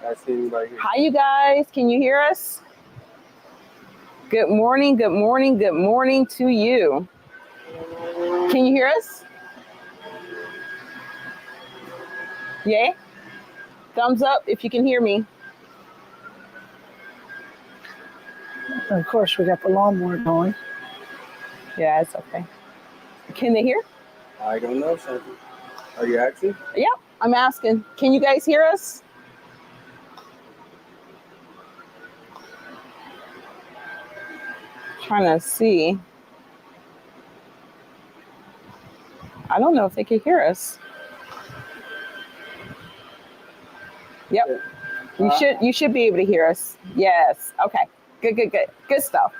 I see anybody here. Hi, you guys. Can you hear us? Good morning, good morning, good morning to you. Can you hear us? Yay? Thumbs up if you can hear me. And of course, we got the lawnmower going. Yeah, it's okay. Can they hear? I don't know something. Are you asking? Yep, I'm asking. Can you guys hear us? Trying to see. I don't know if they can hear us. Yep. You should be able to hear us. Yes. Okay. Good stuff.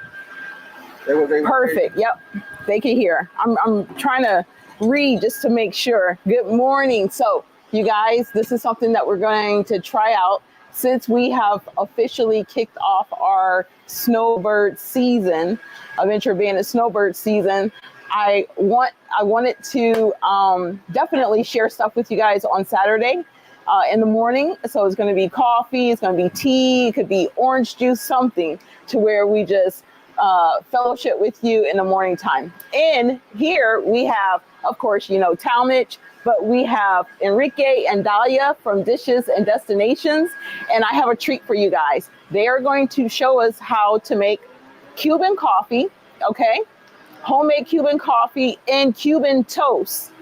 Perfect. Yep. They can hear. I'm trying to read just to make sure. Good morning. So you guys, this is something that we're going to try out since we have officially kicked off our snowbird season, Adventure Bandit snowbird season. I wanted to definitely share stuff with you guys on Saturday in the morning. So it's going to be coffee, it's going to be tea, it could be orange juice, something to where we just fellowship with you in the morning time. And here we have, of course, Talmadge, but we have Enrique and Dahlia from Dishes and Destinations. And I have a treat for you guys. They are going to show us how to make Cuban coffee, okay? Homemade Cuban coffee and Cuban toast.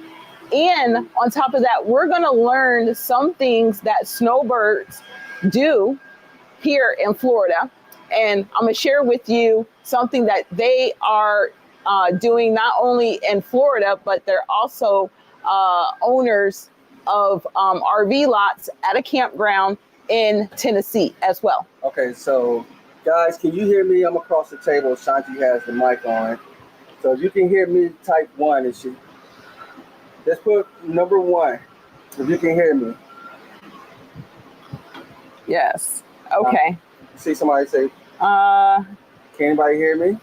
And on top of that, we're going to learn some things that snowbirds do here in Florida. And I'm going to share with you something that they are doing not only in Florida, but they're also owners of RV lots at a campground in Tennessee as well. Okay, so guys, can you hear me? I'm across the table. Shanti has the mic on. So if you can hear me, type 1. Is she? Let's put number 1. If you can hear me. Yes. Okay. See somebody say. Can anybody hear me?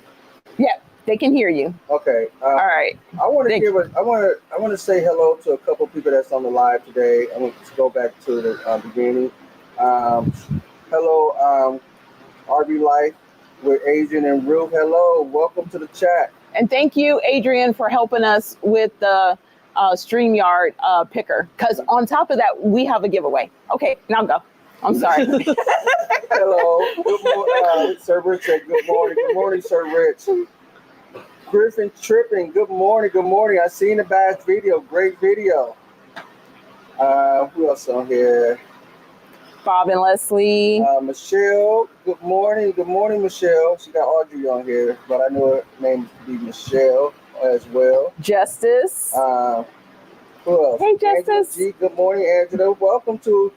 Yeah, they can hear you. Okay. All right. I want to say hello to a couple of people that's on the live today. I'm going to go back to the beginning. Hello, RV Life with Adrian and Ruth. Hello, welcome to the chat. And thank you, Adrian, for helping us with the StreamYard picker. Because on top of that, we have a giveaway. Okay, now go. I'm sorry. Hello. Good morning. Sir Rich said good morning. Good morning, Sir Rich. Griffin Tripping. Good morning. Good morning. I seen the Bass video. Great video. Who else on here? Bob and Leslie. Michelle. Good morning. Good morning, Michelle. She got Audrey on here, but I know her name to be Michelle as well. Justice. Who else? Hey, Justice. Angela G. Good morning, Angela. Welcome to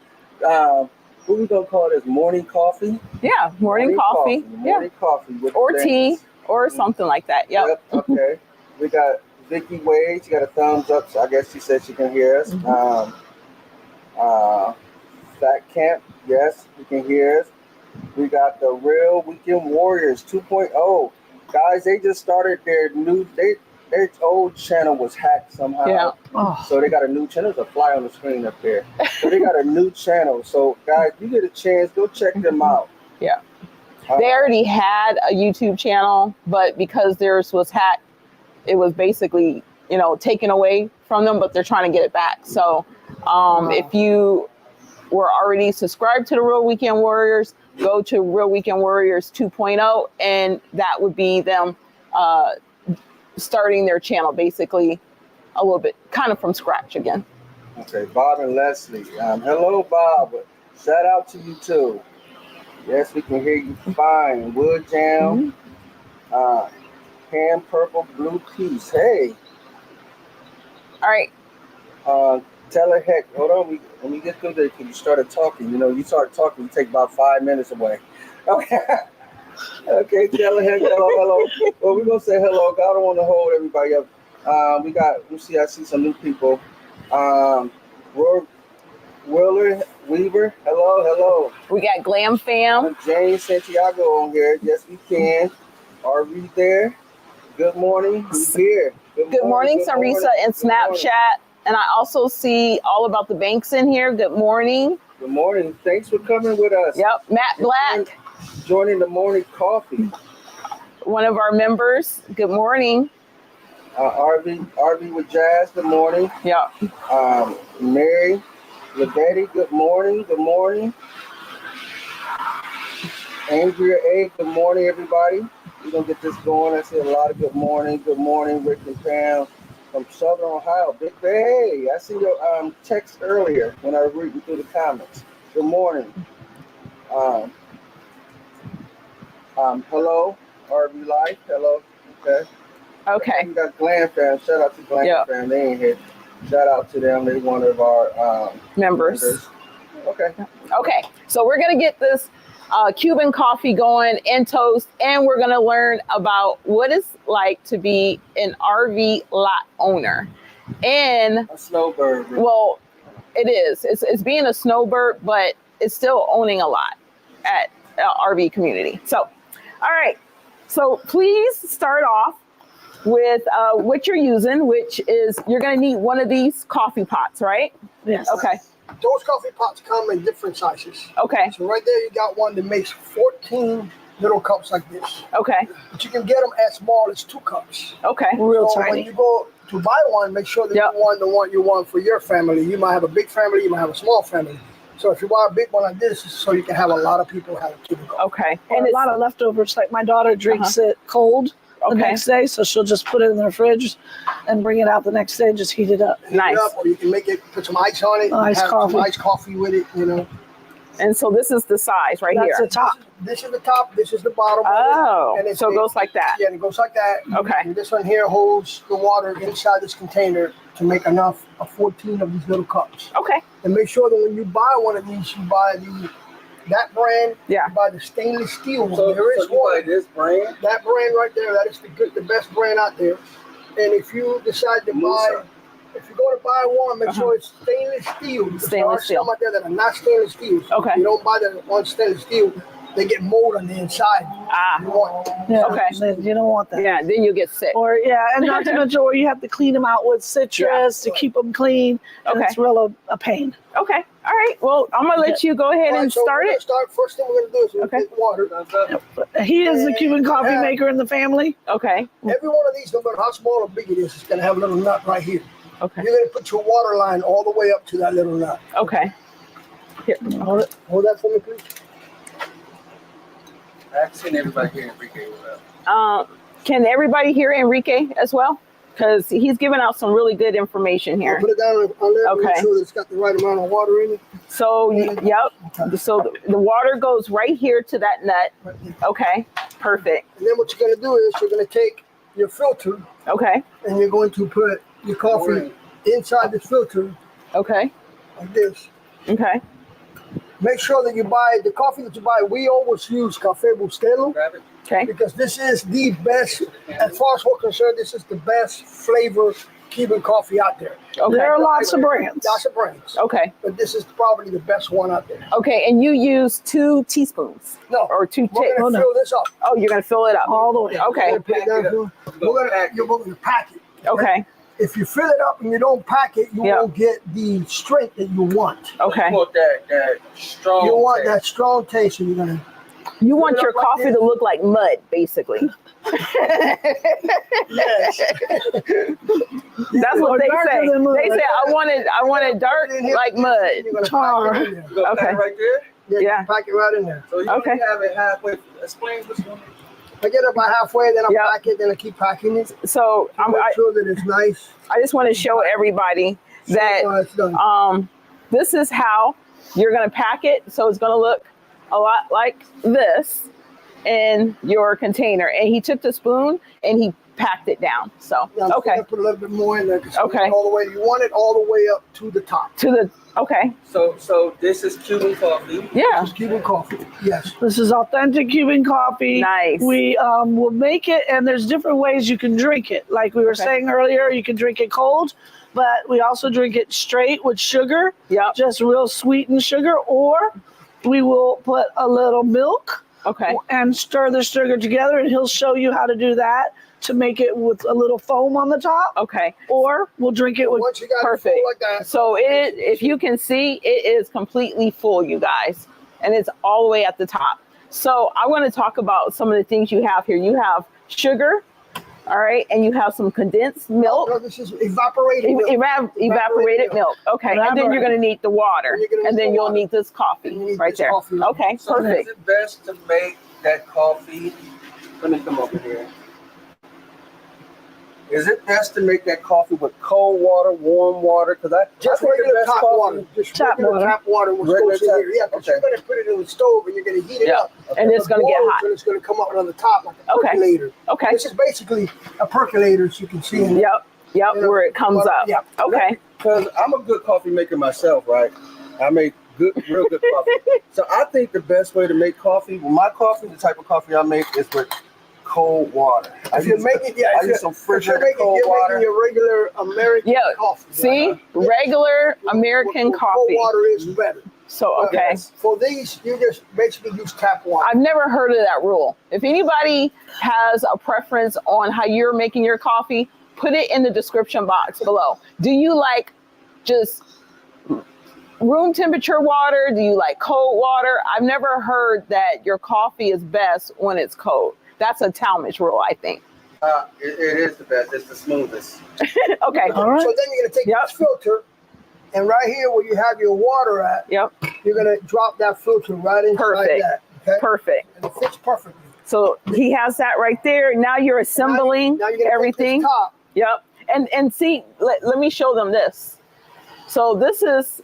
what we gonna call this? Morning coffee? Yeah, morning coffee. Morning coffee with or tea or something like that. Yep. Okay. We got Vicky Wade. She got a thumbs up, so I guess she said she can hear us. Fat Camp, yes, you can hear us. We got the Real Weekend Warriors 2.0. Guys, they just started their old channel was hacked somehow. Yeah. Oh. So they got a new channel. There's a fly on the screen up there. So they got a new channel. So guys, you get a chance, go check them out. Yeah. They already had a YouTube channel, but because theirs was hacked, it was basically, taken away from them, but they're trying to get it back. So if you were already subscribed to the Real Weekend Warriors, go to Real Weekend Warriors 2.0, and that would be them starting their channel basically a little bit kind of from scratch again. Okay, Bob and Leslie. Hello, Bob. Shout out to you too. Yes, we can hear you fine. Wood Jam, Ham Purple Blue Piece. Hey. All right. Tell her heck. Hold on. When we get through there, you started talking. You start talking, you take about 5 minutes away. Okay. Okay, tell her heck. Hello. Well, we're gonna say hello. God, I don't want to hold everybody up. I see some new people. Willer Weaver, hello. We got Glam Fam. James Santiago on here. Yes, we can. Are we there? Good morning. Who's here? Good morning, Sarisa and Snapchat. And I also see All About the Banks in here. Good morning. Good morning. Thanks for coming with us. Yep, Matt Black, Joining the morning coffee. one of our members. Good morning. RV with Jazz. Good morning. Yep. Mary Labetti. Good morning. Good morning. Andrea A. Good morning, everybody. We're gonna get this going. I see a lot of good morning. Good morning, Rick and Pam from Southern Ohio. Big Bay. I see your text earlier when I was reading through the comments. Good morning. Hello, RV Life. Hello. Okay. Okay. We got Glam Fam. Shout out to Glam Fam. They ain't here. Shout out to them. They're one of our members. Okay. Okay. So we're gonna get this Cuban coffee going and toast, and we're gonna learn about what it's like to be an RV lot owner. And a snowbird. Well, it is. It's being a snowbird, but it's still owning a lot at RV community. So, all right. So please start off with what you're using, which is you're going to need one of these coffee pots, right? Yes. Okay. Those coffee pots come in different sizes. Okay. So right there, you got one that makes 14 little cups like this. Okay. But you can get them as small as 2 cups. Okay. Real So tiny. when you go to buy one, make sure that you want the one you want for your family. You might have a big family, you might have a small family. So if you buy a big one like this, so you can have a lot of people have a Cuban coffee. Okay. And a lot of leftovers. Like my daughter drinks it cold the next day, so she'll just put it in the fridge and bring it out the next day and just heat it up. Nice. Or you can make it, put some ice on it, Iced have coffee. some iced coffee with it, you know. And so this is the size right That's here. the top. This is the top, this is the bottom. Oh, and so it goes like that. Yeah, and it goes like that. Okay. And this one here holds the water inside this container to make enough of 14 of these little cups. Okay. And make sure that when you buy one of these, you buy that brand. Yeah. You buy the stainless steel one. So, There is so you one. buy this brand? That brand right there, that is the best brand out there. And if you decide to buy, if you go to buy one, make sure it's stainless steel. Because there are Stainless steel. some out there that are not stainless steel. So Okay. if you don't buy the one stainless steel, they get mold on the inside. You want, Yeah. Okay. You don't want that. Yeah, then you get sick. Or and not to mention, or you have to clean them out with citrus to keep them clean. And Okay. it's real a pain. Okay. All right. Well, I'm going to let you go ahead and so start we're gonna it. First thing we're going to do is we're Okay. going to take water. He is the Cuban coffee maker in the family. Okay. Every one of these, no matter how small or big it is, it's going to have a little nut right here. Okay. You're going to put your water line all the way up to that little nut. Okay. Here. Hold that for me, please. I've seen everybody here in Enrique with us. Can everybody hear Enrique as well? Because he's giving out some really good information I'll here. put it down on there. Okay. Make sure that it's got the right amount of water in it. So, yep. So the water goes right here to that nut. Right here. Okay. Perfect. And then what you're going to do is you're going to take your filter Okay. and you're going to put your coffee inside this filter Okay. like this. Okay. Make sure that you buy the coffee that you buy. We always use Café Bustelo Grab it. Okay. because this is the best, as far as we're concerned, this is the best flavor Cuban coffee out there. Okay. There are lots of brands. Lots of brands. Okay. But this is probably the best one out there. Okay. And you use 2 teaspoons No. or 2 We're tips. going to fill this up. Oh, you're going to fill it up. All the way. Okay. Put it down here. We're going to pack it. Okay. If you fill it up and you don't pack it, you won't get the strength that you want. Okay. You want that strong. You want taste. that strong taste, and you're gonna. You want Fill it your up like coffee this. to look like mud, basically. Yes. That's what Or they darker say. than mud. They say I want it dark like mud. You're gonna Tar. pack it in there. You gonna pack Okay. it right there? Yeah. Pack it right in there. So you Okay. have it halfway. Explain what's going on. I get it about halfway, then I Yep. pack it, then I keep packing it. So Make sure that it's nice. I just want to show everybody that It's done. this is how you're going to pack it. So it's going to look a lot like this in your container. And he took the spoon and he packed it down. So, Now, I'm okay. gonna put a little bit more in there. 'Cause Okay. All the way. You want it all the way up to the top. Okay. So this is Cuban coffee. Yeah. Just Cuban coffee. Yes. This is authentic Cuban coffee. Nice. We will make it, and there's different ways you can drink it. Like we were saying earlier, you can drink it cold, but we also drink it straight with sugar, Yep. just real sweetened sugar, or we will put a little milk Okay. and stir the sugar together, and he'll show you how to do that. to make it with a little foam on the top. Okay. Or we'll drink it with Once you got perfect. it full like that. So it, if you can see, it is completely full, you guys, and it's all the way at the top. So I want to talk about some of the things you have here. You have sugar, all right, and you have some condensed milk. No, this is evaporated milk. Evaporated milk. Okay, and then you're going to need the water, and then you'll need this coffee right there. Okay, So perfect. is it best to make that coffee? Let me come over here. Is it best to make that coffee with cold water, warm water? Because Just I think regular the best tap coffee- water. Just Tap regular water. tap water will Regular go tap- here. Yeah, because okay. you're going to put it in the stove and you're going to heat it Yeah. up. And it's going to get hot. And it's going to come up on the top like a Okay. percolator. Okay. This is basically a percolator, as you can see. In Yep. Yep. You know, Where it comes up. yeah. Okay. Because I'm a good coffee maker myself, right? I make real good coffee. So I think the best way to make coffee, well, my coffee, the type of coffee I make is with cold water. If you make it, I use some if you're refrigerated cold you're water. making your regular American Yeah. coffee. See, regular American Cold coffee. water is better. So okay. For these, you just basically use tap water. I've never heard of that rule. If anybody has a preference on how you're making your coffee, put it in the description box below. Do you like just room temperature water? Do you like cold water? I've never heard that your coffee is best when it's cold. That's a Talmadge rule, I think. It is the best. It's the smoothest. Okay. All right. So then you're going to take Yep. this filter, and right here where you have your water at, Yep. you're going to drop that filter right inside Perfect. that. Okay? Perfect. And it fits perfectly. So he has that right there. Now you're assembling Now you're gonna everything. Take this top. Yep. And see, let me show them this. So this is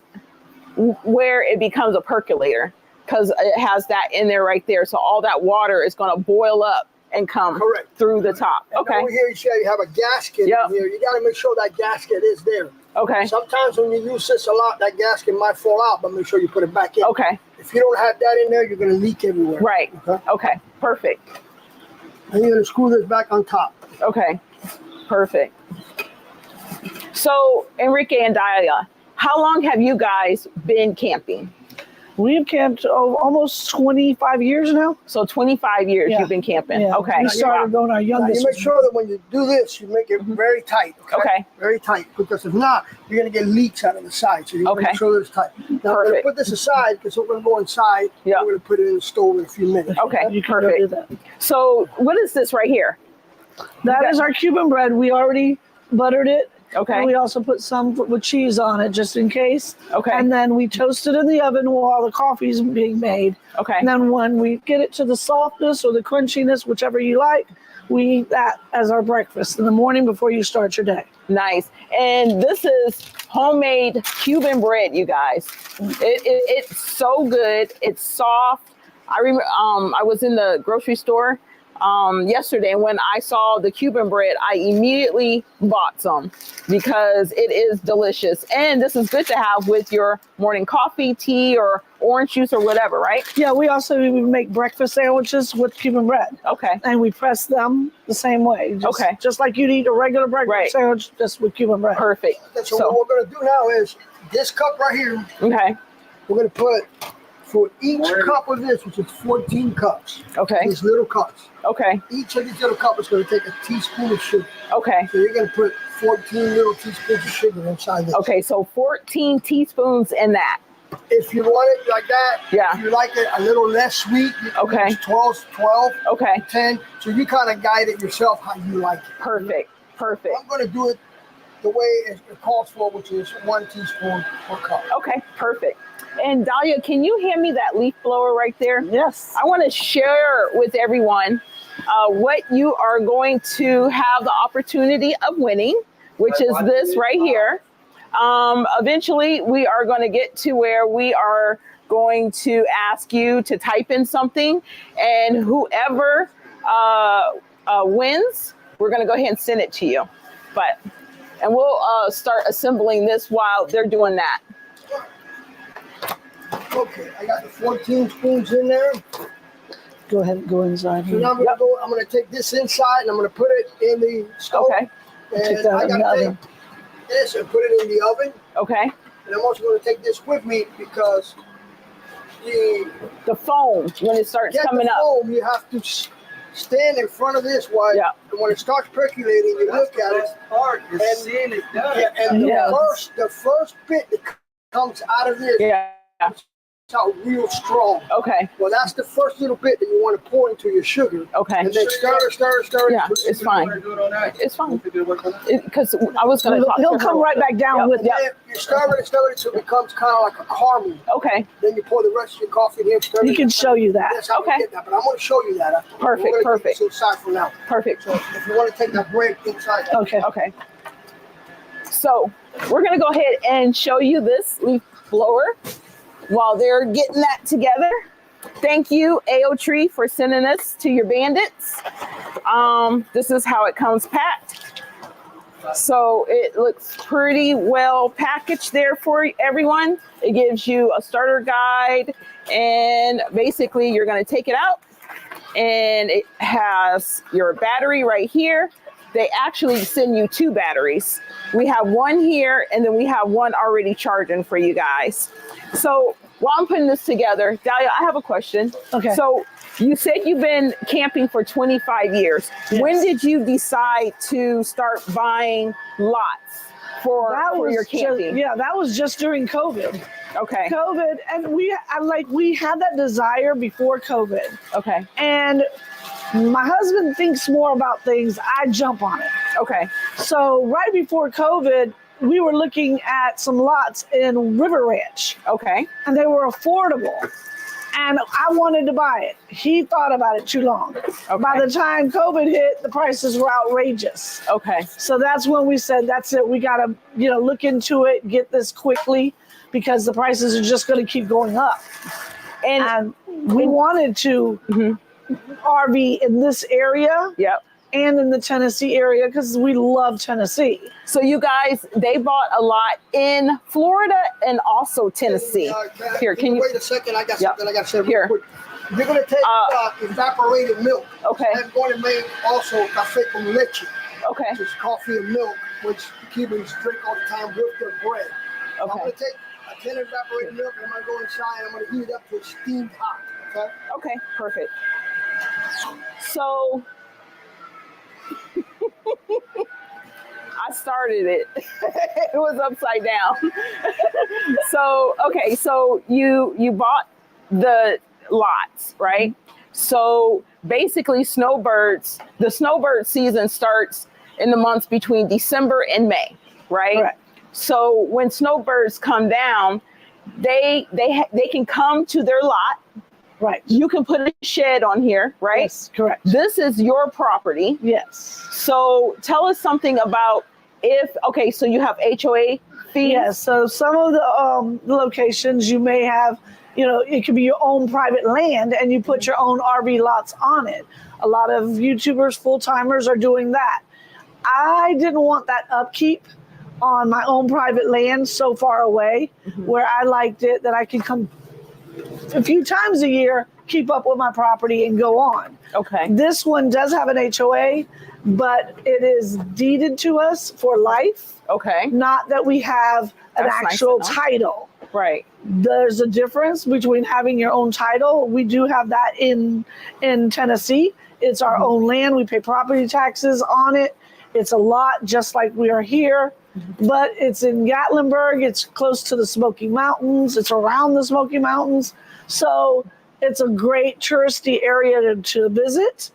where it becomes a percolator because it has that in there right there. So all that water is going to boil up and come Correct. through the top. And Okay. over here, you see how you have a gasket Yep. in here. You got to make sure that gasket is there. Okay. Sometimes when you use this a lot, that gasket might fall out, but make sure you put it back in. Okay. If you don't have that in there, you're going to leak everywhere. Right. Okay. Okay. Perfect. And you're going to screw this back on top. Okay. Perfect. So Enrique and Dalia, how long have you guys been camping? We've camped almost 25 years now. So 25 years Yeah. you've been camping. Yeah. Okay. We started going our Now, youngest. you make sure that when you do this, you make it very tight. Okay. Very tight, because if not, you're going to get leaks out of the side. So you Okay. make sure that it's tight. Now, I'm going to Perfect. put this aside because we're going to go inside. Yeah. We're going to put it in the stove in a few minutes. Okay. You can go do Perfect. that. So what is this right here? That is our Cuban bread. We already buttered it. Okay. And we also put some with cheese on it just in case. Okay. And then we toast it in the oven while the coffee's being made. Okay. And then when we get it to the softness or the crunchiness, whichever you like, we eat that as our breakfast in the morning before you start your day. Nice. And this is homemade Cuban bread, you guys. It's so good. It's soft. I remember I was in the grocery store yesterday, and when I saw the Cuban bread, I immediately bought some because it is delicious. And this is good to have with your morning coffee, tea, or orange juice or whatever, right? Yeah, we also make breakfast sandwiches with Cuban bread. Okay. And we press them the same way. Okay. Just like you'd eat a regular breakfast Right. sandwich, just with Cuban bread. Perfect. So what we're going to do now is this cup right here, Okay. we're going to put for each cup of this, which is 14 cups. Okay. These little cups. Okay. Each of these little cups is going to take a teaspoon of sugar. Okay. So you're going to put 14 little teaspoons of sugar inside this. Okay. So 14 teaspoons in that. If you want it like that, Yeah. if you like it a little less sweet, you can Okay. use 12, Okay. 10. So you kind of guide it yourself how you like it. Perfect. Perfect. I'm going to do it the way it calls for, which is 1 teaspoon per cup. Okay. Perfect. And Dahlia, can you hand me that leaf blower right there? Yes. I want to share with everyone what you are going to have the opportunity of winning, which is this right here. Eventually, we are going to get to where we are going to ask you to type in something, and whoever wins, we're going to go ahead and send it to you. And we'll start assembling this while they're doing that. Okay, I got the 14 spoons in there. Go ahead and go inside So here. now I'm going to take this inside and I'm going to put it in the stove. Okay. Take And that I in the got to take oven. this and put it in the oven. Okay. And I'm also going to take this with me because The foam, when it starts get coming the up. foam, you have to stand in front of this while when it starts percolating, you look at it. Hard And seeing it done. Yeah, and Yeah. the first bit that comes out of this Yeah. is out real strong. Okay. Well, that's the first little bit that you want to pour into your sugar. Okay. And then stir it. Yeah, it's fine. It's fine. Because I was going to. He'll come right back down with it. Yeah, you stir it until it becomes kind of like a caramel. Okay. Then you pour the rest of your coffee in here. Stir He it. can show you that. That's how Okay. we get that. But I'm going to show you that. After. Perfect, We're gonna perfect. Take this aside for now. Perfect. So if you want to take that bread inside. Okay. Okay. So we're going to go ahead and show you this leaf blower while they're getting that together. Thank you, AO Tree, for sending this to your bandits. This is how it comes packed. So it looks pretty well packaged there for everyone. It gives you a starter guide, and basically you're going to take it out, and it has your battery right here. They actually send you 2 batteries. We have one here, and then we have one already charging for you guys. So while I'm putting this together, Dahlia, I have a question. Okay. So you said you've been camping for 25 years. Yes. When did you decide to start buying lots for your camping? That was just during COVID. Okay. COVID, and we had that desire before COVID. Okay. And my husband thinks more about things. I jump on it. Okay. So right before COVID, we were looking at some lots in River Ranch. Okay. And they were affordable. And I wanted to buy it. He thought about it too long. Okay. By the time COVID hit, the prices were outrageous. Okay. So that's when we said, that's it. We got to, look into it, get this quickly, because the prices are just going to keep going up. And we wanted to RV in this area. Yep. And in the Tennessee area, because we love Tennessee. So you guys, they bought a lot in Florida and also Tennessee. Here, can you wait a second? I got something I got to say real Here. quick. You're going to take evaporated milk. Okay. I'm going to make also café con leche. Okay. Which is coffee and milk, which Cubans drink all the time with their bread. Okay. I'm going to take a tin of evaporated milk, and I'm going to go inside, and I'm going to heat it up to steamed hot. Okay? Okay, perfect. So I started it. It was upside down. So, okay, so you bought the lots, right? So basically the snowbird season starts in the months between December and May, right? Correct. So when snowbirds come down, they can come to their lot. Right. You can put a shed on here, right? Yes, correct. This is your property. Yes. So tell us something about so you have HOA fees? Yes. So some of the locations you may have, it could be your own private land and you put your own RV lots on it. A lot of YouTubers, full-timers are doing that. I didn't want that upkeep on my own private land so far away where I liked it that I could come a few times a year, keep up with my property and go on. Okay. This one does have an HOA, but it is deeded to us for life. Okay. Not that we have an That's actual nice title. Right. There's a difference between having your own title. We do have that in Tennessee. It's our own land. We pay property taxes on it. It's a lot just like we are here. But it's in Gatlinburg. It's close to the Smoky Mountains. It's around the Smoky Mountains. So it's a great touristy area to visit,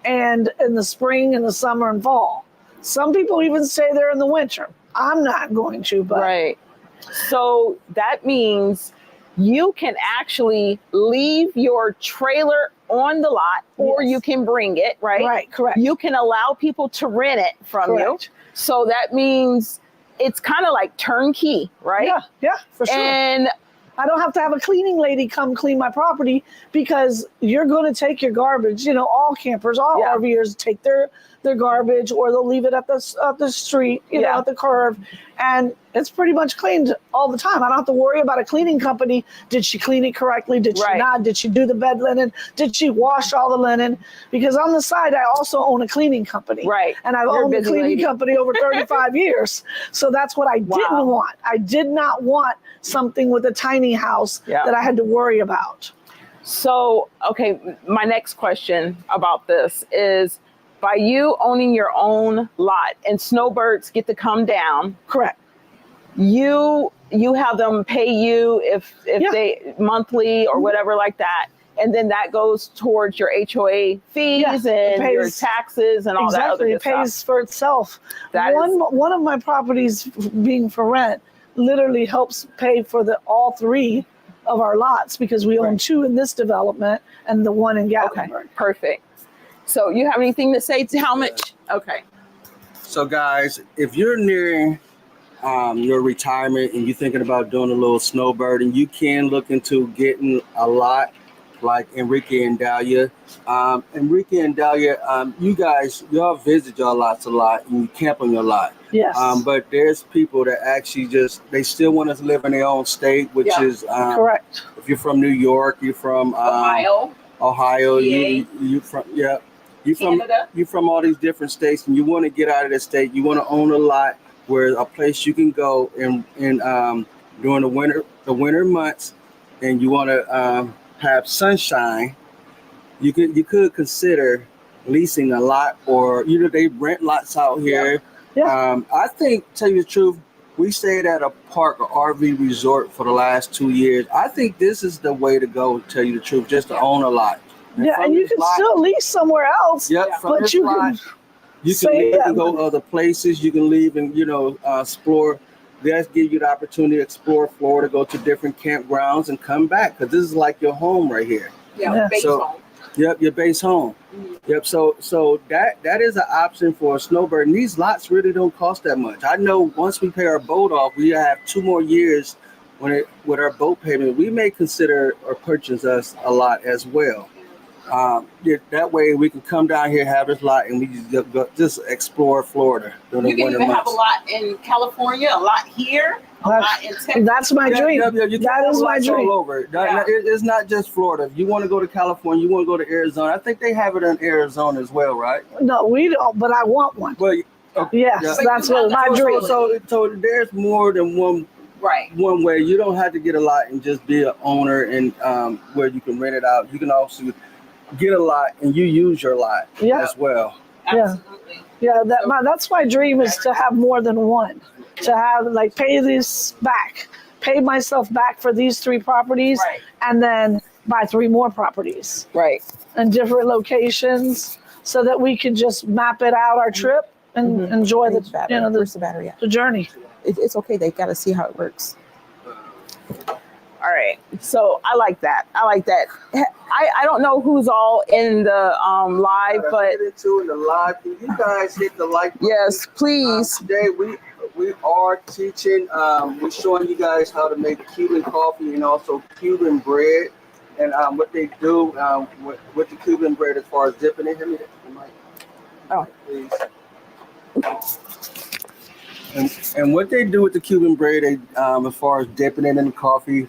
and in the spring and the summer and fall. Some people even stay there in the winter. I'm not going to, but. Right. So that means you can actually leave your trailer on the lot, or you can bring it, right? Right, correct. You can allow people to rent it from you. So that means it's kind of like turnkey, right? Yeah, for sure. And I don't have to have a cleaning lady come clean my property because you're going to take your garbage. All campers, all RVers take their garbage, or they'll leave it at the street, at the curb, and it's pretty much cleaned all the time. I don't have to worry about a cleaning company. Did she clean it correctly? Did she not? Did she do the bed linen? Did she wash all the linen? Because on the side, I also own a cleaning company. Right. And I've owned a cleaning company over 35 years. So that's what I didn't want. I did not want something with a tiny house that I had to worry about. So, okay, my next question about this is, by you owning your own lot and snowbirds get to come down, Correct. you have them pay you if Yeah. they monthly or whatever like that, and then that goes towards your HOA fees and your taxes and all that other exactly. good It pays stuff. for itself. One of my properties being for rent literally helps pay for all three of our lots, because we own two in this development and the one in Gatlinburg. Okay, perfect. So you have anything to say to how much? Okay. So guys, if you're nearing your retirement and you're thinking about doing a little snowbirding, you can look into getting a lot like Enrique and Dahlia. Enrique and Dahlia, you guys, y'all visit your lots a lot and you camp on your lot. Yes. But there's people that actually they still want to live in their own state, which is correct. If you're from New York, you're from Ohio, you from Canada. You from all these different states, and you want to get out of the state. You want to own a lot where a place you can go and during the winter months, and you want to have sunshine. You could consider leasing a lot, or they rent lots out here. Yeah. I think, tell you the truth, we stayed at a park, or RV resort for the last 2 years. I think this is the way to go, tell you the truth, just to own a lot. And you can still lease somewhere else. Yep, but you can leave and go other places. You can leave and explore. Let's give you the opportunity to explore Florida, go to different campgrounds, and come back, because this is like your home right here. Base home. Yep, your base home. Mm-hmm. Yep. So that is an option for a snowbird. And these lots really don't cost that much. I know once we pay our boat off, we have 2 more years with our boat payment. We may consider or purchase us a lot as well. That way we can come down here, have this lot, and we just explore Florida during the winter months. You can even have a lot in California, a lot here, a lot in Texas. That's my dream. That is my dream. All over. It's not just Florida. If you want to go to California, you want to go to Arizona. I think they have it in Arizona as well, right? No, we don't, but I want one. Well, yes, that's what my dream. So there's more than one. Right. One way. You don't have to get a lot and just be an owner, and where you can rent it out. You can also get a lot and you use your lot as well. Absolutely. Yeah, that's my dream, is to have more than one. To have pay myself back for these 3 properties, and then buy 3 more properties. Right. In different locations, so that we can just map it out our trip and enjoy the battery, the journey. It's okay. They got to see how it works. All right. So I like that. I don't know who's all in the live, but in the live. Can you guys hit the like button? Yes, please. Today we are teaching. We're showing you guys how to make Cuban coffee and also Cuban bread, and what they do with the Cuban bread as far as dipping it. Oh, please. And what they do with the Cuban bread, as far as dipping it in the coffee.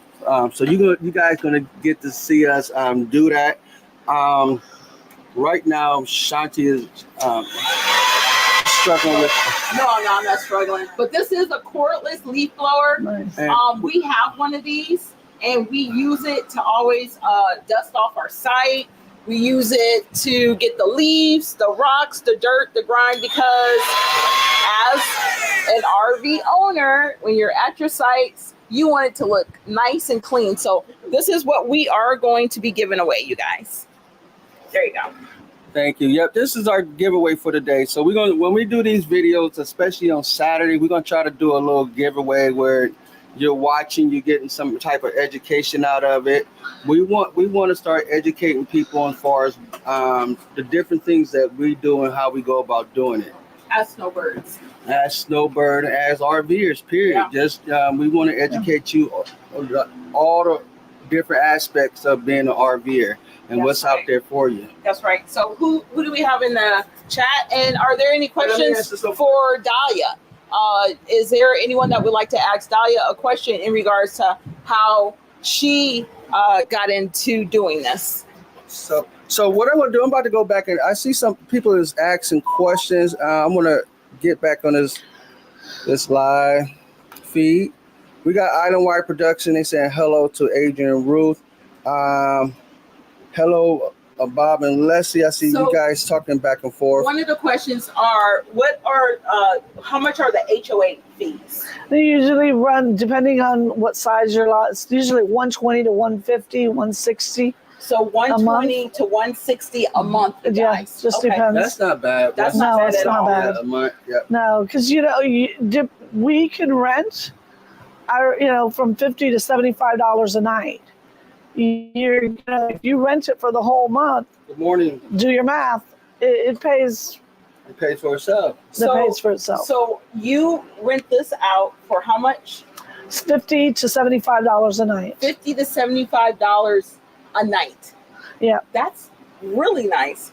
So you guys gonna get to see us do that. Right now, Shanti is struggling with. No, I'm not struggling. But this is a cordless leaf blower. Nice. We have one of these, and we use it to always dust off our site. We use it to get the leaves, the rocks, the dirt, the grime, because as an RV owner, when you're at your sites, you want it to look nice and clean. So this is what we are going to be giving away, you guys. There you go. Thank you. Yep, this is our giveaway for today. So when we do these videos, especially on Saturday, we're gonna try to do a little giveaway where you're watching, you're getting some type of education out of it. We want to start educating people as far as the different things that we do and how we go about doing it. As snowbirds. As snowbird, as RVers, period. Yeah. Just we want to educate you on all the different aspects of being an RVer and what's out there for you. That's right. So who do we have in the chat? And are there any questions for Dahlia? Is there anyone that would like to ask Dahlia a question in regards to how she got into doing this? So what I'm gonna do, I'm about to go back, and I see some people is asking questions. I'm gonna get back on this live feed. We got Island Wide Production. They saying hello to Adrian and Ruth. Hello, Bob and Leslie. I see So- you guys talking back and forth. One of the questions are, how much are the HOA fees? They usually run, depending on what size your lot, it's usually 120 to 150, 160. So 120 to 160 a month, you Yeah, guys. just Okay. depends. That's not bad. That's No, not bad it's at not all. bad. Yeah, a month. Yeah. No, because we can rent, from $50 to $75 a night. If you rent it for the whole month, Good morning. do your math. It pays. It pays for itself. It pays for itself. So you rent this out for how much? It's $50 to $75 a night. $50 to $75 a night. Yeah. That's really nice.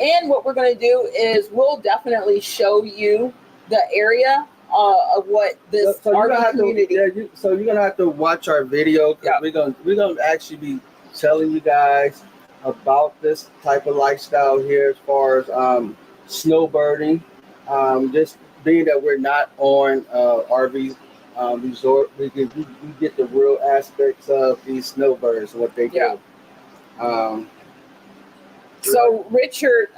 And what we're going to do is we'll definitely show you the area of what this So you're gonna RV have community. so you're gonna have to watch our video because Yeah. we're gonna actually be telling you guys about this type of lifestyle here as far as snowbirding. Just being that we're not on RV resort, we get the real aspects of these snowbirds and what they do. Yeah. So Richard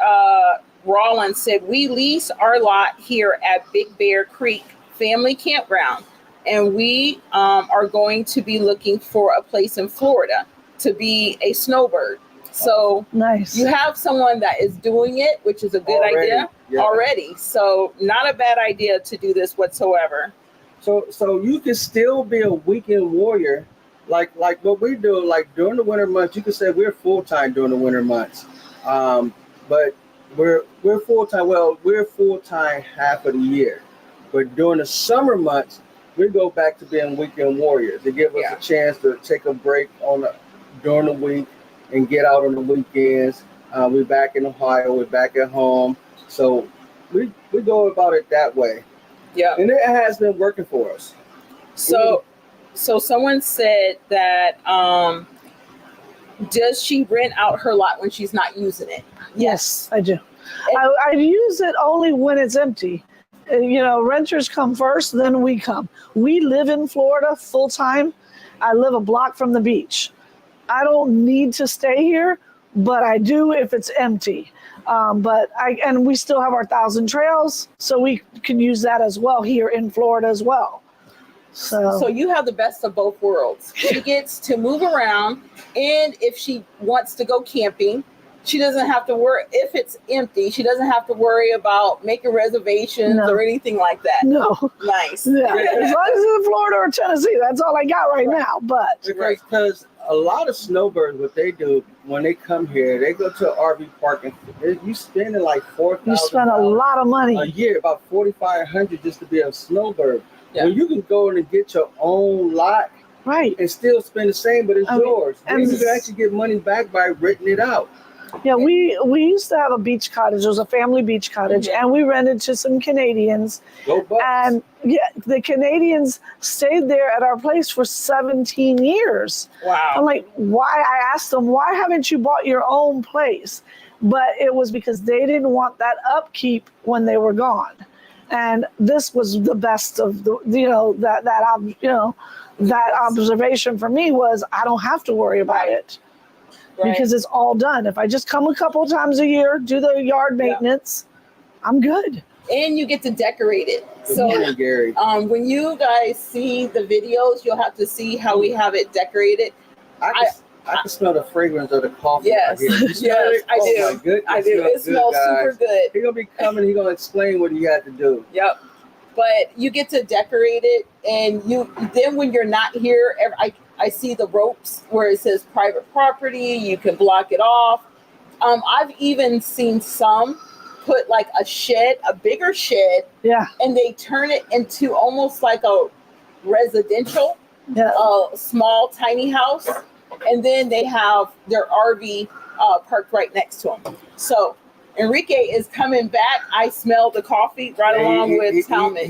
Rollins said, we lease our lot here at Big Bear Creek Family Campground, and we are going to be looking for a place in Florida to be a snowbird. So Nice. you have someone that is doing it, which is a good Already, idea yeah. already. So not a bad idea to do this whatsoever. So you can still be a weekend warrior, like what we do. Like during the winter months, you can say we're full time during the winter months, but we're full time. Well, we're full time half of the year, but during the summer months, we go back to being weekend warriors. They give us a chance to take a break during the week and get out on the weekends. We're back in Ohio. We're back at home, so we go about it that way. Yeah. And it has been working for us. So someone said that does she rent out her lot when she's not using it? Yes, I do. I use it only when it's empty. Renters come first, then we come. We live in Florida full time. I live a block from the beach. I don't need to stay here, but I do if it's empty. And we still have our 1,000 trails, so we can use that as well here in Florida as well. So you have the best of both worlds. She gets to move around, and if she wants to go camping, she doesn't have to worry. If it's empty, she doesn't have to worry about making reservations or anything like that. No. Nice. Yeah. As long as it's in Florida or Tennessee, that's all I got right now. But Because a lot of snowbirds, what they do when they come here, they go to an RV park and you spending like $4,000. you spend a lot of money a year, about $4,500 just to be a snowbird. Yeah. When you can go in and get your own lot, right? and still spend the same, but it's yours. and And you can actually get money back by renting it out. Yeah, we used to have a beach cottage. It was a family beach cottage, and we rented to some Canadians. Go Bucks. And the Canadians stayed there at our place for 17 years. Wow. I'm like, why? I asked them, why haven't you bought your own place? But it was because they didn't want that upkeep when they were gone. And this was the best of that observation for me was I don't have to worry about it. Right. Because it's all done. If I just come a couple of times a year, do the yard maintenance, I'm good. And you get to decorate it. Good morning, Gary. When you guys see the videos, you'll have to see how we have it decorated. I can smell the fragrance of the coffee. Yes, right here. You smell it? I Oh do. my goodness, I do. It smells super good. He's gonna be coming. He's gonna explain what he had to do. Yep. But you get to decorate it, and then when you're not here, I see the ropes where it says private property. You can block it off. I've even seen some put like a bigger shed, and they turn it into almost like a residential, small tiny house, and then they have their RV parked right next to them. So Enrique is coming back. I smell the coffee along with Talmadge.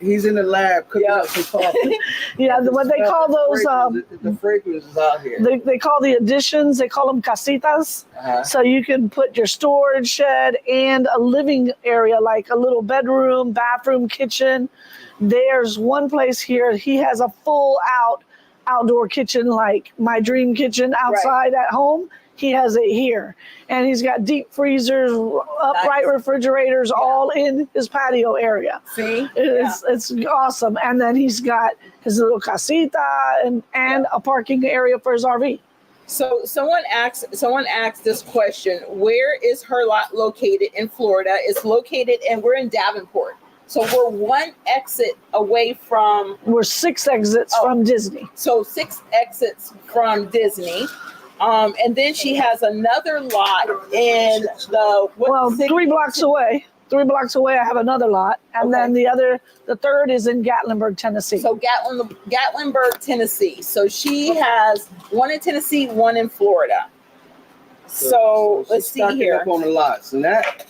He's in the lab cooking up some coffee. What they call those the fragrance is out here. They call the additions, they call them casitas. So you can put your storage shed and a living area, like a little bedroom, bathroom, kitchen. There's one place here, he has a full outdoor kitchen, like my dream kitchen outside at home. he has it here. And he's got deep freezers, upright refrigerators, all in his patio area. See? It's awesome. And then he's got his little casita and a parking area for his RV. So someone asked this question: where is her lot located in Florida? It's located, and we're in Davenport. So we're one exit away from. We're 6 exits from Disney. So 6 exits from Disney. And then she has another lot in the 3 blocks away. 3 blocks away, I have another lot, and then the third is in Gatlinburg, Tennessee. So Gatlinburg, Tennessee. So she has one in Tennessee, one in Florida. So let's see here. Up on the lots, and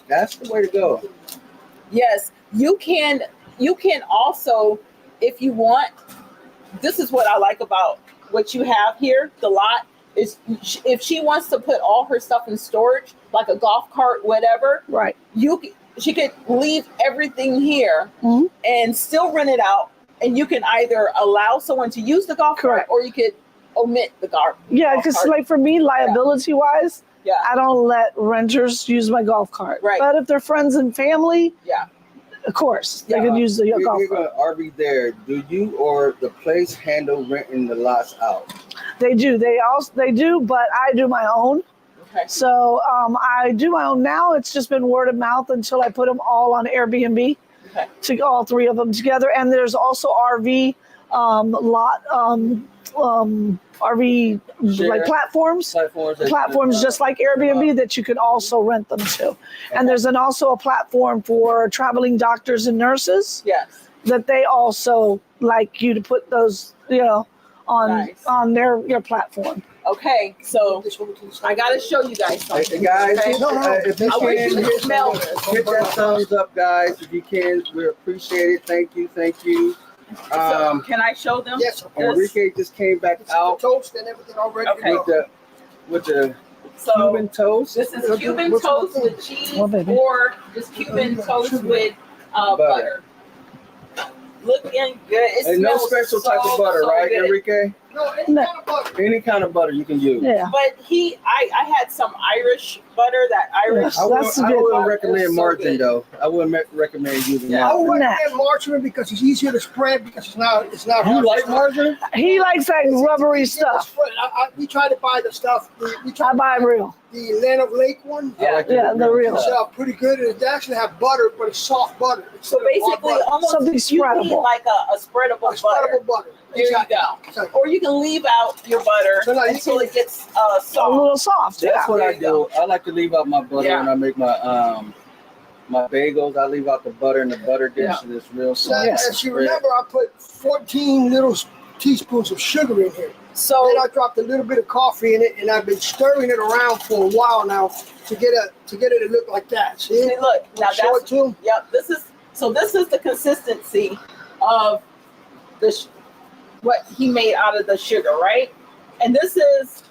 that's the way to go. Yes, you can also, if you want. This is what I like about what you have here. The lot is, if she wants to put all her stuff in storage, like a golf cart, whatever. Right. She could leave everything here and still rent it out, and you can either allow someone to use the golf cart, or you could omit the golf. Yeah, because like for me, liability wise, I don't let renters use my golf cart. Right. But if they're friends and family, of course they can use the golf cart. You're going to RV there. Do you or the place handle renting the lots out? They do. They do, but I do my own. So I do my own now. It's just been word of mouth until I put them all on Airbnb, to all 3 of them together. And there's also RV RV like platforms just like Airbnb that you can also rent them to. And there's also a platform for traveling doctors and nurses. Yes. That they also like you to put those, on your platform. Okay, so I gotta show you guys something. Hey guys, okay? if you can, hit that thumbs up, guys. If you can, we appreciate it. Thank you. So can I show them? Yes. Enrique just came back out. Toast and everything already. With the So Cuban toast. This is Cuban toast with cheese, or just Cuban toast with butter. Looking good. And no special type of butter, right, good. Enrique? No, any kind of butter. Any kind of butter you can use. Yeah. But I had some Irish butter, that Irish. I wouldn't recommend margarine though. I wouldn't recommend using margarine. I would recommend margarine because it's easier to spread because it's not. You like margarine? He likes that rubbery stuff. We try to buy the stuff. I buy real. The Land of Lake one. The real. It's pretty good. And it actually have butter, but it's soft butter. So basically, almost something spreadable. You need like a spreadable butter. There you go. Or you can leave out your butter until it gets soft. A little soft. That's what I do. I like to leave out my butter when I make my my bagels. I leave out the butter in the butter dish, and it's real soft. As you remember, I put 14 little teaspoons of sugar in here. So then I dropped a little bit of coffee in it, and I've been stirring it around for a while now to get it to look like that. See look, now show it to them. Yep. This is the consistency of what he made out of the sugar, right? And this is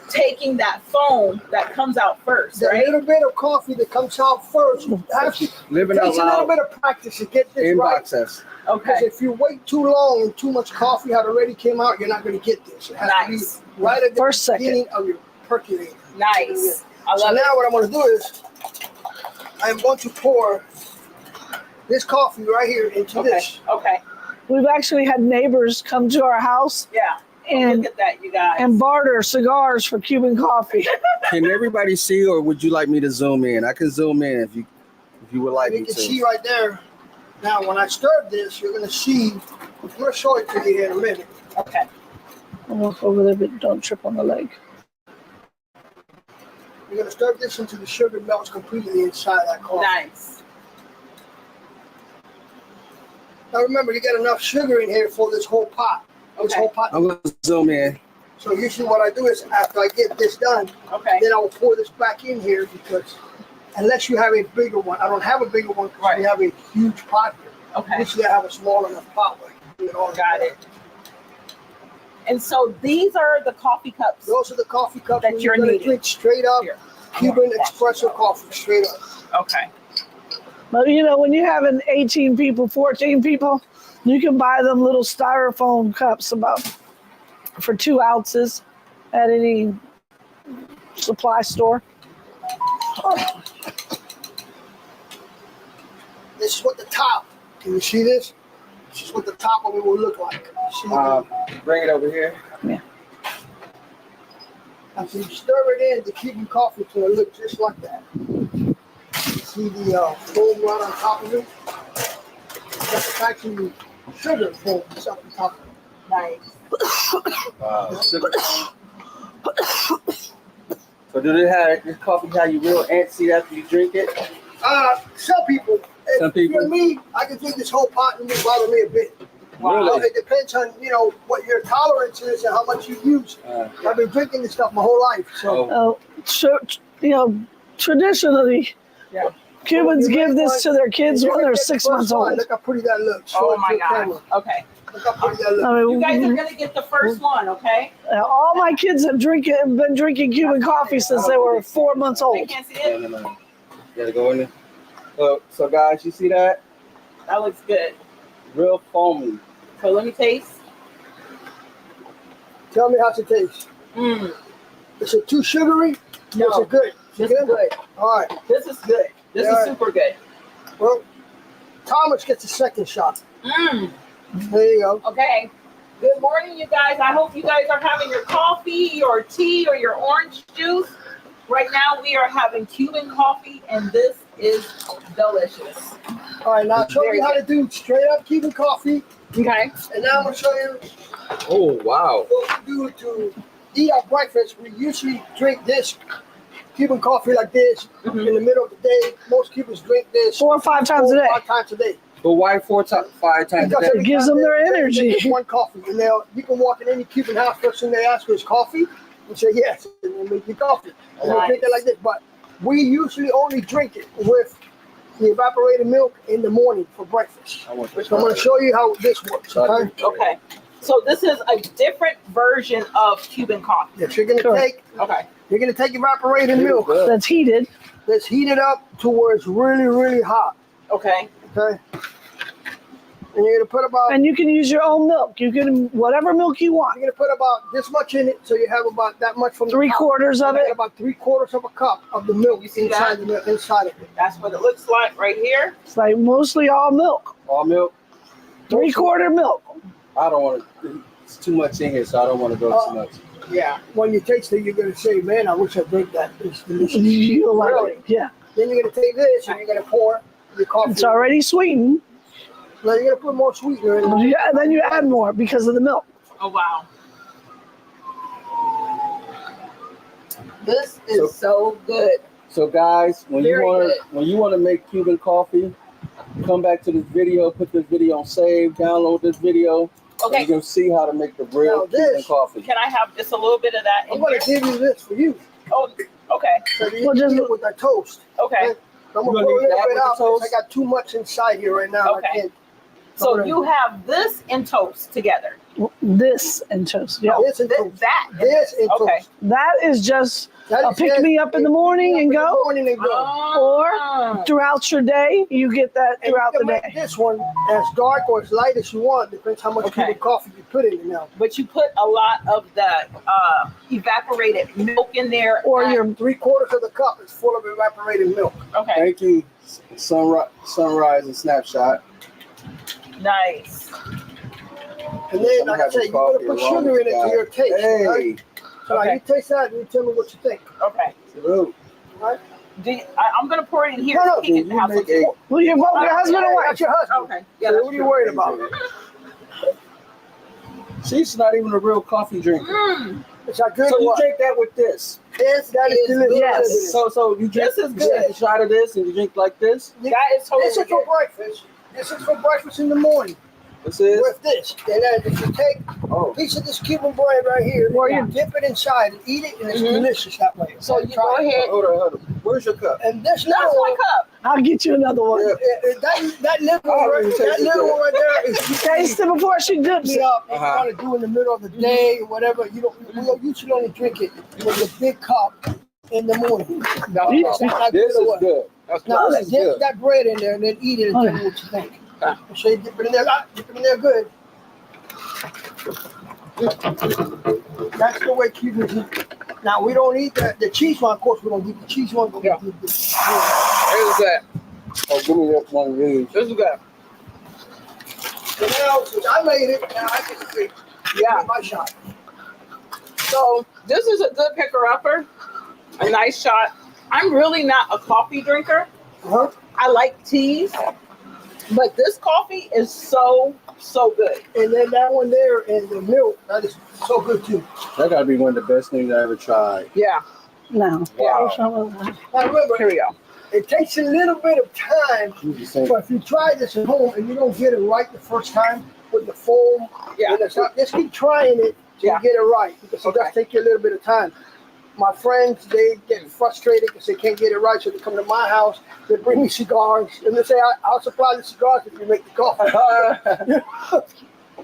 taking that foam that comes out first, the right? little bit of coffee that comes out first. Actually, living out takes a little bit of practice to get this right. Process. Okay. Because if you wait too long and too much coffee had already came out, you're not going to get this. It has to be right at the beginning of your percolator. Nice. I love so now what I'm going to do is I'm going to pour this coffee right here into this. Okay. We've actually had neighbors come to our house. Yeah. And look at that, you guys. And barter cigars for Cuban coffee. Can everybody see, or would you like me to zoom in? I can zoom in if you would like me to. You can see right there. Now, when I stir this, you're going to see. I'm going to show it to you here in a minute. Okay. I'll walk over there, but don't trip on the leg. You're going to stir this until the sugar melts completely inside that coffee. Nice. Now, remember, you got enough sugar in here for this whole pot. This whole pot. I'm going to zoom in. So usually what I do is after I get this done, then I will pour this back in here because unless you have a bigger one, I don't have a bigger one because we have a huge pot here. Okay. Usually I have a small enough pot where I can do it all. Got it. And so these are the coffee cups. Those are the coffee cups that you're going to drink straight up Cuban espresso coffee, straight up. Okay. But when you have 18 people, 14 people, you can buy them little styrofoam cups for 2 ounces at any supply store. This is what the top. Can you see this? This is what the top of it will look like. See Bring it over here. Yeah. after you stir it in, the Cuban coffee is going to look just like that. See the foam right on top of it? That's actually sugar foam that's up on top of it. Nice. Sugar. So do they have this coffee have you real antsy after you drink it? Some people. Some people. For me, I can drink this whole pot and it bother me a bit. Wow. So it depends on what your tolerance is and how much you use. I've been drinking this stuff my whole life. So Traditionally, Yeah. Cubans give this to their kids when they're 6 months old. Look how pretty that looks. Oh my God. Okay. Look how pretty that looks. I mean, You guys are gonna get the first one, okay? all my kids have been drinking Cuban coffee since they were 4 months I old. can't see it. No. You gotta go in there. So guys, you see that? That looks good. Real foamy. So let me taste. Tell me how it tastes. Is it too sugary? No. Is it good? This is good. All right. This is good. This Yeah. is super good. Well, Thomas gets a second shot. Mm. There you go. Okay. Good morning, you guys. I hope you guys are having your coffee, your tea, or your orange juice. Right now, we are having Cuban coffee, and this is delicious. All right, now I'll show you how to do straight up Cuban coffee. Okay. And now I'm going to show you Oh wow. what we do to eat our breakfast. We usually drink this Cuban coffee like this in the middle of the day. Most Cubans drink this 4 or 5 times a day. 5 times a day. But why 5 times a Because day? every gives time them their they energy. drink one coffee. And you can walk in any Cuban house, first thing they ask is coffee. And say yes, and they make you coffee. And they drink it like this. But we usually only drink it with the evaporated milk in the morning for breakfast. I want So I'm going to show you how this works. Okay? Okay. So this is a different version of Cuban coffee. Yes, you're going to Correct. Okay. take evaporated milk. That's heated. Let's heat it up to where it's really, really hot. Okay. Okay? And you're going to put about And you can use your own milk. You can, whatever milk you want. you're going to put about this much in it, so you have about that much from the 3/4 top. of it. About 3/4 of a cup of the milk You see inside that? the milk, inside of it. That's what it looks like right here. It's like mostly all milk. All milk? 3/4 milk. I don't want to. It's too much in here, so I don't want to go too much. Yeah. When you taste it, you're going to say, "Man, I wish I drank that. It's delicious." You like Really? it. Yeah. Then you're going to take this and you're going to pour your coffee. It's already sweetened. Now you're going to put more sweetener in it. Yeah, and then you add more because of the milk. Oh, wow. This is so good. So guys, when Very good. you want to make Cuban coffee, come back to this video, put this video on save, download this video. Okay. And you'll see how to make the real Now this- Cuban coffee. Can I have just a little bit of that I'm in going here? to give you this for you. Oh, okay. So you Well, can just- eat it with that toast. Okay. I'm You going to gonna pour a eat little that bit with the out because I toast? got too much inside here right now. Okay. I can't. So you have this and toast together. This and toast. Yeah. This and toast. That. This and Okay. toast. That is just That a is pick me up in the morning and In the go. morning and go. Oh. Throughout your day, you get that And throughout you the can make day. this one as dark or as light as you want. Depends how much Okay. Cuban coffee you put in it now. But you put a lot of the evaporated milk in there. Or your 3/4 of the cup is full of evaporated milk. Okay. Thank you, Sunrise and Snapshot. Nice. And then, I'm like I having said, you're going to coffee put along sugar with in it to that. your taste. Hey, Right? So now Okay. you taste that and you tell me what you think. Okay. salute. Right? I'm gonna pour it in here. No, so he can you have make some. a- well, your husband and wife. That's your husband. Okay. Yeah, Yeah. so what are you worried about? She's not even a real coffee drinker. It's not good So or you what? drink that with this. This, that is delicious. Yes. So you drink This is good. a shot of this and you drink like this. That is totally This is for good. breakfast. This is for breakfast in the morning This is. with this. And then if you take Oh, a piece of this Cuban bread right here, Or you you- dip it inside and eat it, and it's delicious that way. So you Try go it. ahead. hold on. Where's your cup? And this That's little my one, cup. I'll get you another one. Yeah. that little one right, that little one right there is Taste it before she dips it it. up. If you Uh-huh. want to do in the middle of the day or whatever, we don't usually only drink it with a big cup in the morning. No. It's not This good or is what? good. Now, This is dip good. that bread in there and then eat it and tell me what you think. So you dip it in there, dip it in there good. That's the way Cubans eat. Now we don't eat the cheese one. Of course, we don't eat the cheese one, but Yeah. we eat this. It was good. Oh, give me that one of these. This is good. So now, since I made it, now I get to take my shot. So this is a good picker-upper, a nice shot. I'm really not a coffee drinker. Uh-huh. I like teas, but this coffee is so good. And then that one there and the milk, that is so good too. That gotta be one of the best things I ever tried. Yeah. No. Wow. Now remember, Here we go. it takes a little bit of time, You just saying, but if you try this at home and you don't get it right the first time with the foam, Yeah. and it's not, just keep trying it till Yeah. you get it right, because it does take you a little bit of time. My friends, they get frustrated because they can't get it right, so they come to my house, they bring me cigars, and they say, I'll supply the cigars if you make the coffee.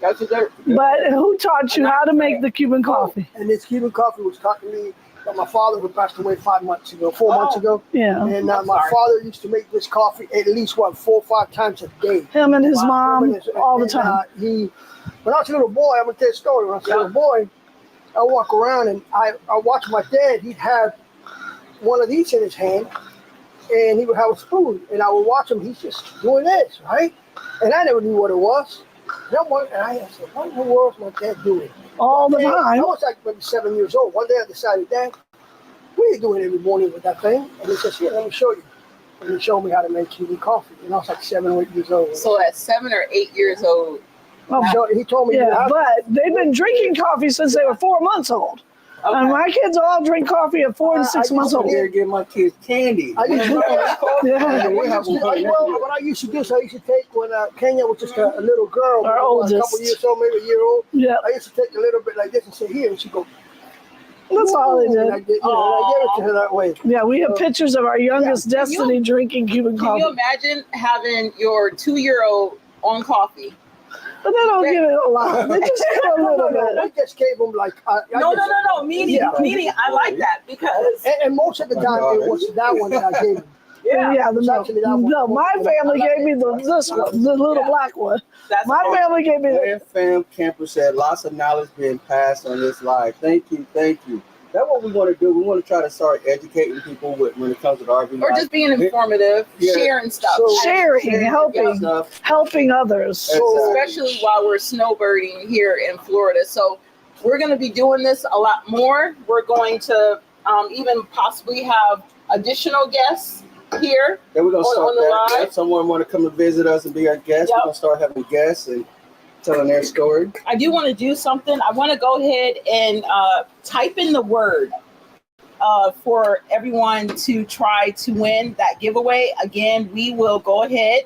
That's a good. But who taught you how to make the Cuban coffee? And this Cuban coffee was taught to me by my father, who passed away 4 months ago. Yeah. And I'm my sorry. father used to make this coffee at least, 4 or 5 times a day. Him and his Wow. mom And, all the time. When I was a little boy, I'm gonna tell you a story. When I was a little boy, I walk around and I watch my dad. He'd have one of these in his hand, and he would have a spoon, and I would watch him. He's just doing this, right? And I never knew what it was. And I said, "What in the world is my dad doing?" All the And I time. was like maybe 7 years old. One day I decided, Dad, what are you doing every morning with that thing? And he says, "Here, let me show you." And he showed me how to make Cuban coffee. And I was like 7 or 8 years old. So at 7 or 8 years old. Oh, So he told me, you yeah, have but they've been drinking coffee since they were 4 months old. Okay. And my kids all drink coffee at 4 and 6 months I'm old. here to get my kids candy. I used to Yeah. We have them right well, now. what I used to do is I used to take when Kenya was just a little girl, Our a oldest. couple years old, maybe a year old. Yeah, I used to take a little bit like this and say, "Here," and she'd go. that's all they And I, did. and I gave it to her that way. Yeah, we have pictures of our youngest Yeah. Destiny drinking Cuban Can you coffee. imagine having your 2-year-old on coffee? But they don't give it a lot. They just give it a little I bit. just gave them like. No. Meaning, Yeah. meaning. I like that because And most of the time it was that one that I gave them. Yeah, the It's milk. actually that one. No, my family gave me this one, the little black one. that's My family gave me the Land Fam Camper said lots of knowledge being passed on this live. Thank you. That's what we want to do. We want to try to start educating people when it comes to the RV. or just being informative, Yeah. sharing stuff. So- sharing, helping, stuff. helping others. Exactly. Especially while we're snowbirding here in Florida. So we're going to be doing this a lot more. We're going to even possibly have additional guests here. Then we're gonna On start the that. live? If someone want to come and visit us and be our guest, Yep. we're gonna start having guests and telling their story. I do want to do something. I want to go ahead and type in the word for everyone to try to win that giveaway. Again, we will go ahead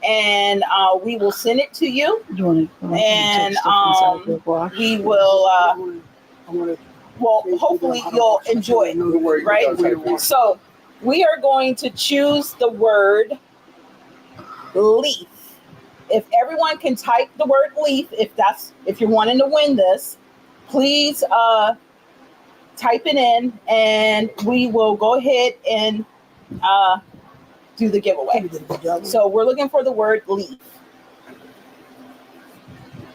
and we will send it to you. And, We will, I'm gonna well, hopefully you'll enjoy it. Don't worry, Right? you gotta type it. So we are going to choose the word leaf. If everyone can type the word leaf, if you're wanting to win this, please type it in and we will go ahead and do the giveaway. So we're looking for the word leaf.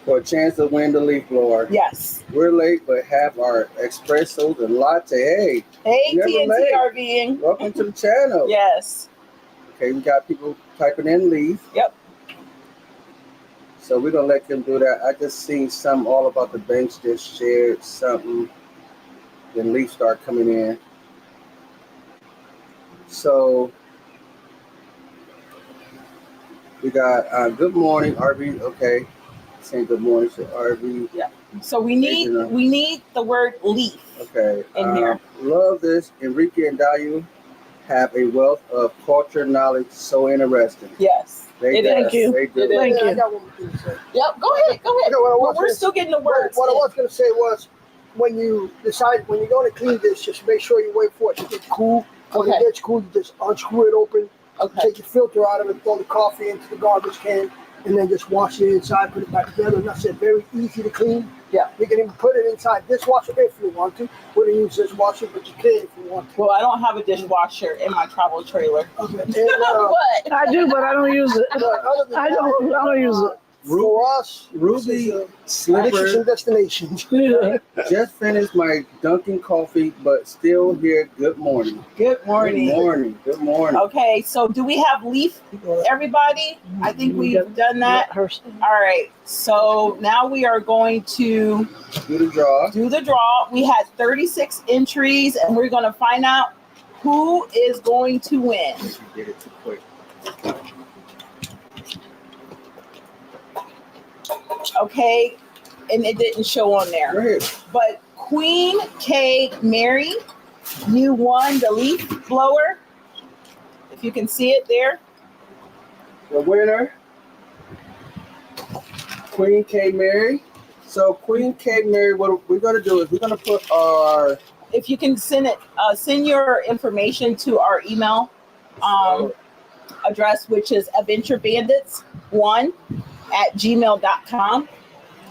For a chance to win the leaf blower. Yes. We're late, but have our espressos and latte. Hey, Hey, Never TNT late. RVing. welcome to the channel. Yes. Okay, we got people typing in leaf. Yep. So we're gonna let them do that. I just seen some all about the banks just shared something. Then leaf start coming in. So we got good morning, RV. Okay, saying good morning to RV. So we need the word leaf. Okay. In here. Love this. Enrique and Dayu have a wealth of culture knowledge. So interesting. Yes. They It do. is. Thank you. They do. It is. Thank I you. got one more thing to say. Yep. Go ahead. Okay, what I was We're gonna- still getting the words. What I was going to say was, when you're going to clean this, just make sure you wait for it to get cool. When Okay. it gets cool, you just unscrew it open, Okay. take your filter out of it, throw the coffee into the garbage can, and then just wash it inside, put it back together. And that's it. Very easy to clean. Yeah. You can even put it inside dishwasher if you want to. Wouldn't use dishwasher, but you can if you want to. Well, I don't have a dishwasher in my travel trailer. Okay. And, But I do, but I don't use it. but other than I that, don't use it. For us, Ruby this is Slipper interesting destinations. Yeah. just finished my Dunkin' coffee, but still here. Good morning. Good morning. Good morning. Good morning. Okay, so do we have leaf, everybody? I think we've done that. All right, so now we are going to Do the draw. do the draw. We had 36 entries, and we're going to find out who is going to win. You did it too quick. Okay, and it didn't show on there. Go ahead. But Queen K. Mary, you won the leaf blower. If you can see it there. The winner, Queen K. Mary. So Queen K. Mary, what we're going to do is we're going to put our If you can send it, send your information to our email address, which is adventurebandits1@gmail.com.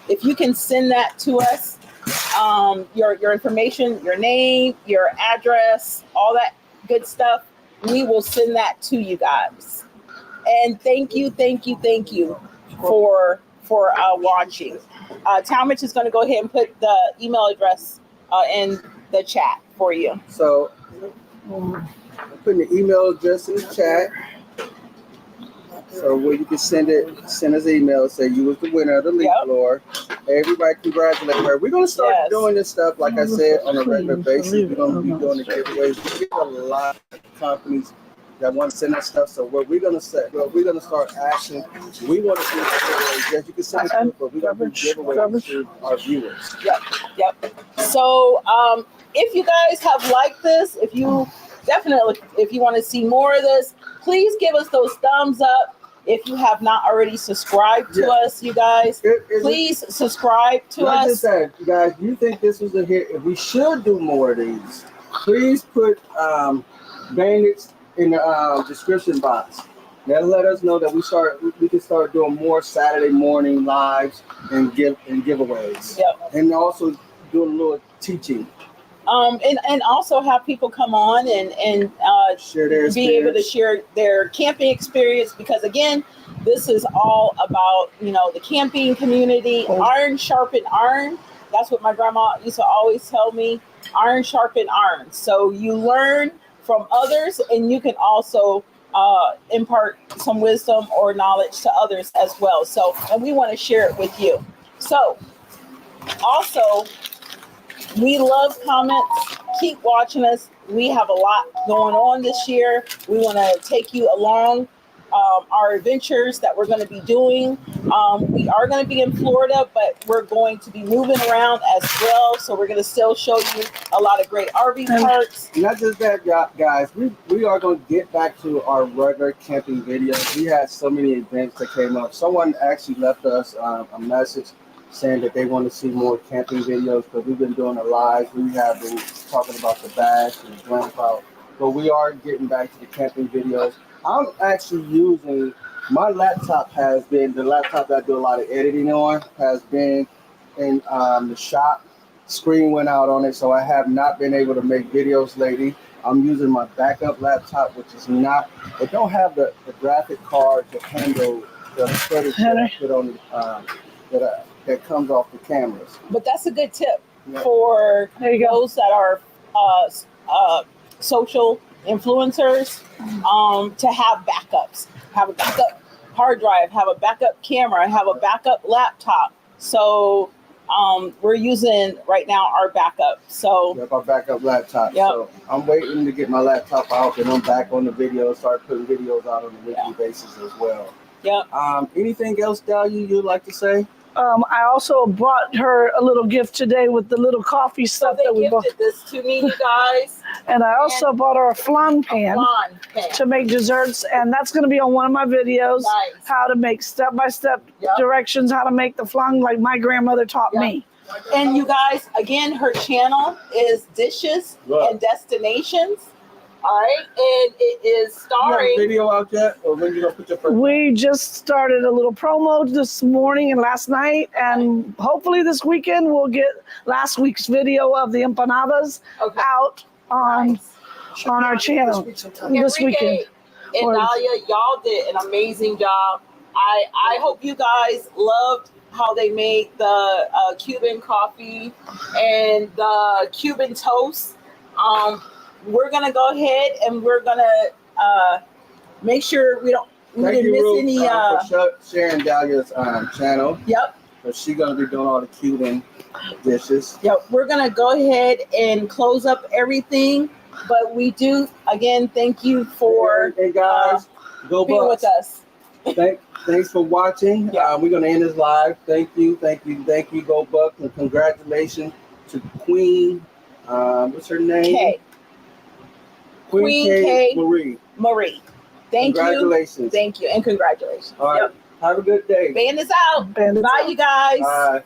If you can send that to us, your information, your name, your address, all that good stuff, we will send that to you guys. And thank you for watching. Talmadge is going to go ahead and put the email address in the chat for you. So I'm putting the email address in the chat. So where you can send us an email, say you was the winner of the leaf blower. Everybody congratulate her. We're gonna start doing this stuff, like I said, on a regular basis. We're gonna be doing the giveaways. We get a lot of companies that want to send us stuff. So what we're gonna start asking, we want to do giveaways. Yes, you can send it to us, but we're gonna do giveaways to our viewers. Yep. So if you guys have liked this, if you want to see more of this, please give us those thumbs up. If you have not already subscribed to us, you guys, please subscribe to us. Not just that, you guys, you think this was a hit? If we should do more of these, please put Bandits in the description box. That'll let us know that we can start doing more Saturday morning lives and giveaways. Yep. And also doing a little teaching. And also have people come on and share their experience. Be able to share their camping experience, because again, this is all about, the camping community. Iron sharpen iron. That's what my grandma used to always tell me. Iron sharpen iron. So you learn from others, and you can also impart some wisdom or knowledge to others as well. So, and we want to share it with you. So also, we love comments. Keep watching us. We have a lot going on this year. We want to take you along our adventures that we're going to be doing. We are going to be in Florida, but we're going to be moving around as well. So we're going to still show you a lot of great RV parks. Not just that, guys. We are going to get back to our regular camping videos. We had so many events that came up. Someone actually left us a message saying that they want to see more camping videos, because we've been doing a live. We have been talking about the bash and the jump out, but we are getting back to the camping videos. I'm actually using, my laptop has been, the laptop that I do a lot of editing on, has been in the shop. Screen went out on it, so I have not been able to make videos lately. I'm using my backup laptop, which is not, it don't have the graphic card to handle the footage that I put on that comes off the cameras. But that's a good tip for those that are social influencers, to have backups. Have a backup hard drive, have a backup camera, have a backup laptop. So we're using right now our backup. So our backup laptop. Yep. So I'm waiting to get my laptop out, and I'm back on the video, start putting videos out on a weekly basis as well. Yep. Anything else, Dahlia, you'd like to say? I also brought her a little gift today with the little coffee stuff that we bought. They gifted this to me, you guys. And I also bought her a flan pan to make desserts, and that's going to be on one of my videos. Nice. How to make step-by-step directions, how to make the flan like my grandmother taught me. And you guys, again, her channel is Dishes and Destinations. All right, and it is starring. You have a video out yet, or when you gonna put your first? We just started a little promo this morning and last night, and hopefully this weekend we'll get last week's video of the empanadas out on our channel this weekend. And Dahlia, y'all did an amazing job. I hope you guys loved how they made the Cuban coffee and the Cuban toast. We're gonna go ahead and we're gonna make sure we Thank didn't you, miss Ruth, any. for sharing Dahlia's channel. Yep. So she's gonna be doing all the Cuban dishes. Yep. We're gonna go ahead and close up everything, but we do again thank you for Hey guys, go being Bucks. with us. Thanks for watching. Yeah. We're gonna end this live. Thank you, go Bucks, and congratulations to Queen. What's her name? Kay. Queen K. K. Marie. Thank you. Congratulations. Thank you and congratulations. All right. Yep. Have a good day. Bandits out. Bandits Bye, out. you guys. Bye.